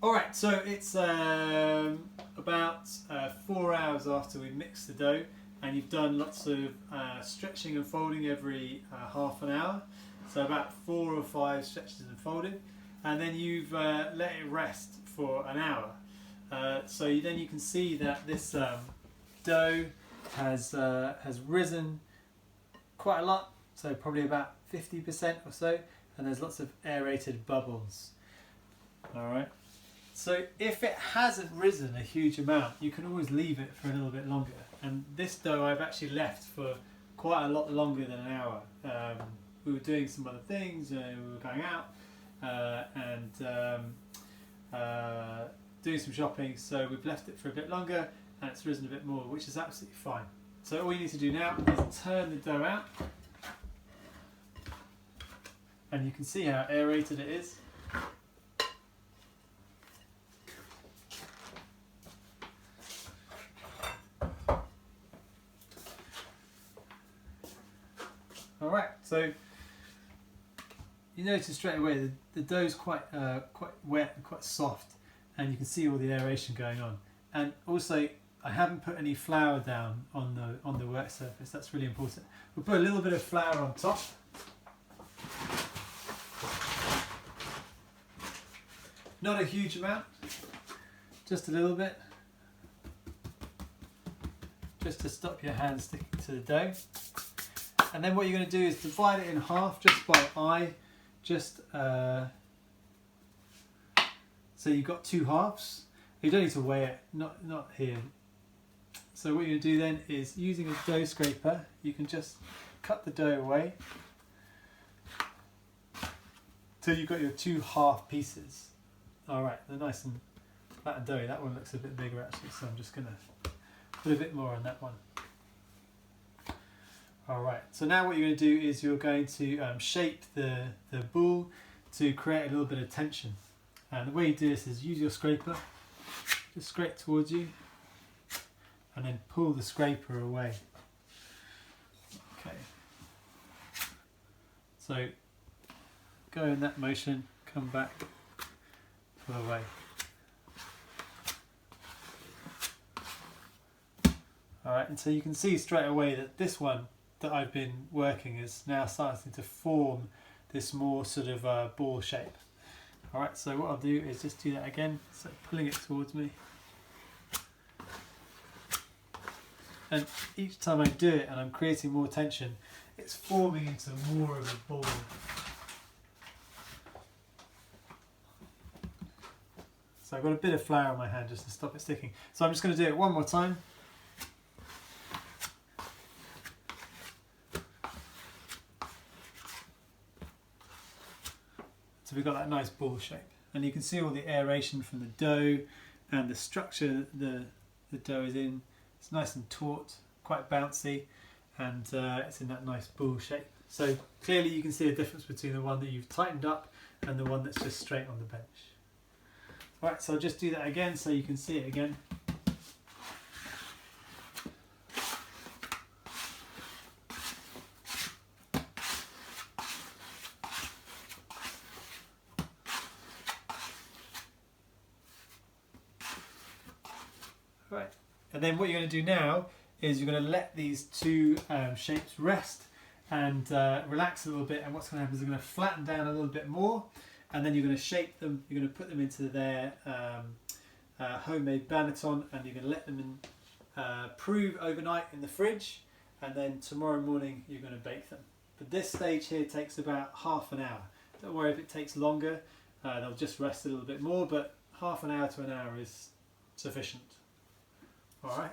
Alright, so it's about 4 hours after we mixed the dough, and you've done lots of stretching and folding every half an hour. So about 4 or 5 stretches and folding, and then you've let it rest for an hour. So then you can see that this dough has risen quite a lot, so probably about 50% or so, and there's lots of aerated bubbles. Alright. So if it hasn't risen a huge amount, you can always leave it for a little bit longer. And this dough I've actually left for quite a lot longer than an hour. We were doing some other things, we were going out and doing some shopping, so we've left it for a bit longer and it's risen a bit more, which is absolutely fine. So all you need to do now is turn the dough out, and you can see how aerated it is. Alright, so you notice straight away the dough's quite wet and quite soft, and you can see all the aeration going on. And also, I haven't put any flour down on the work surface. That's really important. We'll put a little bit of flour on top. Not a huge amount, just a little bit, just to stop your hands sticking to the dough. And then what you're going to do is divide it in half just by eye, so you've got 2 halves. You don't need to weigh it, not here. So what you're going to do then is, using a dough scraper, you can just cut the dough away till you've got your 2 half pieces. Alright, they're nice and flat and doughy. That one looks a bit bigger actually, so I'm just going to put a bit more on that one. Alright, so now what you're going to do is you're going to shape the ball to create a little bit of tension. And the way you do this is use your scraper, just scrape towards you, and then pull the scraper away. Okay. So go in that motion, come back, pull away. Alright, and so you can see straight away that this one that I've been working is now starting to form this more sort of ball shape. Alright, so what I'll do is just do that again, so pulling it towards me. And each time I do it and I'm creating more tension, it's forming into more of a ball. So I've got a bit of flour on my hand just to stop it sticking. So I'm just going to do it one more time. So we've got that nice ball shape, and you can see all the aeration from the dough and the structure the dough is in. It's nice and taut, quite bouncy, and it's in that nice ball shape. So clearly you can see a difference between the one that you've tightened up and the one that's just straight on the bench. Right, so I'll just do that again so you can see it again. Right, and then what you're going to do now is you're going to let these 2 shapes rest and relax a little bit, and what's going to happen is they're going to flatten down a little bit more, and then you're going to shape them, you're going to put them into their homemade banneton, and you're going to let them prove overnight in the fridge, and then tomorrow morning you're going to bake them. But this stage here takes about half an hour. Don't worry if it takes longer, they'll just rest a little bit more, but half an hour to an hour is sufficient. Alright.